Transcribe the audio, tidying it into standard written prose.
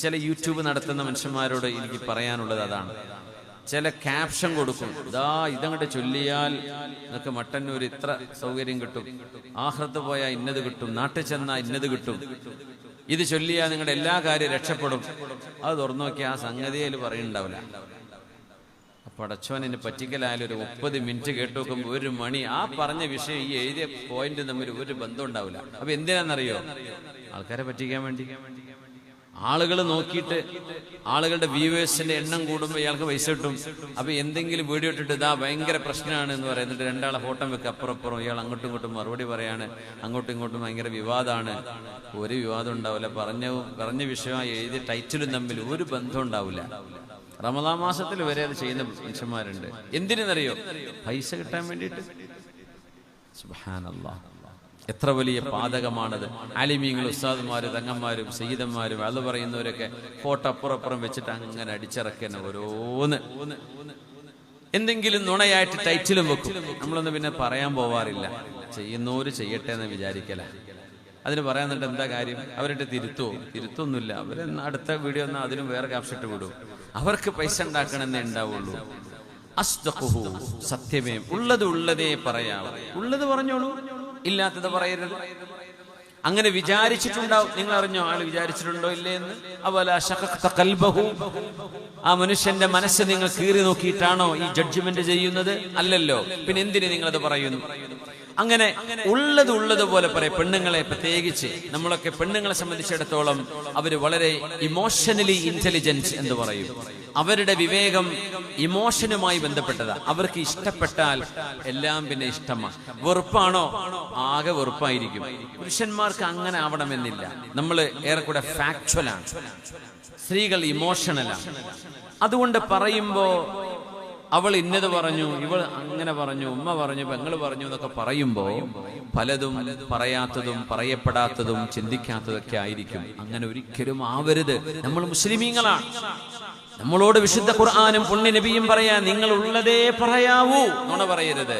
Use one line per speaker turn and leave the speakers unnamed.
ചില യൂട്യൂബ് നടത്തുന്ന മനുഷ്യന്മാരോട് എനിക്ക് പറയാനുള്ളത് അതാണ്. ചില ക്യാപ്ഷൻ കൊടുക്കും, ഇതങ്ങോട്ട് ചൊല്ലിയാൽ നിങ്ങൾക്ക് മട്ടന്നൂർ ഇത്ര സൗകര്യം കിട്ടും, ആഖിറത്ത് പോയാൽ ഇന്നത് കിട്ടും, നാട്ടിൽ ചെന്നാൽ ഇന്നത് കിട്ടും, ഇത് ചൊല്ലിയാൽ നിങ്ങളുടെ എല്ലാ കാര്യവും രക്ഷപ്പെടും. അത് തുറന്നു നോക്കി ആ സംഗതിയിൽ പറയുന്നുണ്ടാവില്ല. അപ്പൊ അടച്ചോനെ പറ്റിക്കലായാലും ഒരു 30 മിനിറ്റ് കേട്ടു നോക്കുമ്പോൾ 1 മണി ആ പറഞ്ഞ വിഷയം ഈ എഴുതിയ പോയിന്റ് തമ്മിൽ ഒരു ബന്ധം ഉണ്ടാവില്ല. അപ്പൊ എന്തിനാണെന്നറിയോ? ആൾക്കാരെ പറ്റിക്കാൻ വേണ്ടി. ആളുകൾ നോക്കിയിട്ട് ആളുകളുടെ വ്യൂവേഴ്സിന്റെ എണ്ണം കൂടുമ്പോൾ ഇയാൾക്ക് പൈസ കിട്ടും. അപ്പൊ എന്തെങ്കിലും വീഡിയോ ഇട്ടിട്ട് ഭയങ്കര പ്രശ്നമാണ് എന്ന് പറയുന്നിട്ട് 2 ആളെ ഫോട്ടോ വെക്കുക, അപ്പുറം ഇയാൾ അങ്ങോട്ടും ഇങ്ങോട്ടും മറുപടി പറയാണ്, അങ്ങോട്ടും ഇങ്ങോട്ടും ഭയങ്കര വിവാദമാണ്. ഒരു വിവാദം ഉണ്ടാവില്ല. പറഞ്ഞ വിഷയമായി എഴുതിയ ടൈറ്റിലും തമ്മിൽ ഒരു ബന്ധം ഉണ്ടാവില്ല. റമദാൻ മാസത്തിൽ വരെ അത് ചെയ്യുന്ന മനുഷ്യന്മാരുണ്ട്. എന്തിനെന്നറിയോ? പൈസ കിട്ടാൻ വേണ്ടിയിട്ട്. സുബ്ഹാനല്ലാഹ്, എത്ര വലിയ പാതകമാണത്. ആലിമീങ്ങൾ, ഉസ്താദുമാര്, തങ്ങന്മാരും സയ്യിദന്മാരും അത് പറയുന്നവരൊക്കെ ഫോട്ടോ അപ്പുറം വെച്ചിട്ട് അങ്ങനെ അടിച്ചിറക്കുന്ന ഓരോന്ന് എന്തെങ്കിലും നുണയായിട്ട് ടൈറ്റിലും വെക്കും. നമ്മളൊന്നും പിന്നെ പറയാൻ പോവാറില്ല. ചെയ്യുന്നവര് ചെയ്യട്ടെ എന്ന് വിചാരിക്കല. അതിന് പറയാന്നിട്ട് എന്താ കാര്യം? അവരുടെ തിരുത്തൊന്നുമില്ല. അവര് അടുത്ത വീഡിയോ എന്നാൽ അതിനും വേറെ ക്യാപ്ഷറ്റ് വിടും. അവർക്ക് പൈസ ഉണ്ടാക്കണമെന്നേ ഉണ്ടാവുള്ളൂ. അസ്ദഖുഹു, സത്യമേ, ഉള്ളതേ പറയാവൂ. ഉള്ളത് പറഞ്ഞോളൂ, ഇല്ലാത്തത് പറയരുത്. അങ്ങനെ വിചാരിച്ചിട്ടുണ്ടാവും. നിങ്ങൾ അറിഞ്ഞോ ആള് വിചാരിച്ചിട്ടുണ്ടോ ഇല്ലേ എന്ന്? അവലാ ശഖഖത ഖൽബഹു, ആ മനുഷ്യന്റെ മനസ്സ് നിങ്ങൾ കീറി നോക്കിയിട്ടാണോ ഈ ജഡ്ജ്മെന്റ് ചെയ്യുന്നത്? അല്ലല്ലോ. പിന്നെ എന്തിന് നിങ്ങളത് പറയുന്നു? അങ്ങനെ ഉള്ളതുപോലെ പറയും. പെണ്ണുങ്ങളെ പ്രത്യേകിച്ച്, നമ്മളൊക്കെ പെണ്ണുങ്ങളെ സംബന്ധിച്ചിടത്തോളം അവര് വളരെ ഇമോഷണലി ഇന്റലിജന്റ് എന്ന് പറയും. അവരുടെ വിവേകം ഇമോഷനുമായി ബന്ധപ്പെട്ടതാ. അവർക്ക് ഇഷ്ടപ്പെട്ടാൽ എല്ലാം പിന്നെ ഇഷ്ടമാണ്. വെറുപ്പാണോ? ആകെ വെറുപ്പായിരിക്കും. പുരുഷന്മാർക്ക് അങ്ങനെ ആവണമെന്നില്ല. നമ്മൾ ഏറെക്കൂടെ ഫാക്ച്വലാണ്. സ്ത്രീകൾ ഇമോഷണലാണ്. അതുകൊണ്ട് പറയുമ്പോ അവൾ ഇന്നത് പറഞ്ഞു, ഇവൾ അങ്ങനെ പറഞ്ഞു, ഉമ്മ പറഞ്ഞു, പെങ്ങൾ പറഞ്ഞു എന്നൊക്കെ പറയുമ്പോ പലതും പറയാത്തതും പറയപ്പെടാത്തതും ചിന്തിക്കാത്തതൊക്കെ ആയിരിക്കും. അങ്ങനെ ഒരിക്കലും ആവരുത്. നമ്മൾ മുസ്ലിമീങ്ങളാണ്. നമ്മളോട് വിശുദ്ധ ഖുർആനും പുണ്യ നബിയും പറയാ, നിങ്ങൾ ഉള്ളതേ പറയാവൂ, നുണ പറയരുത്.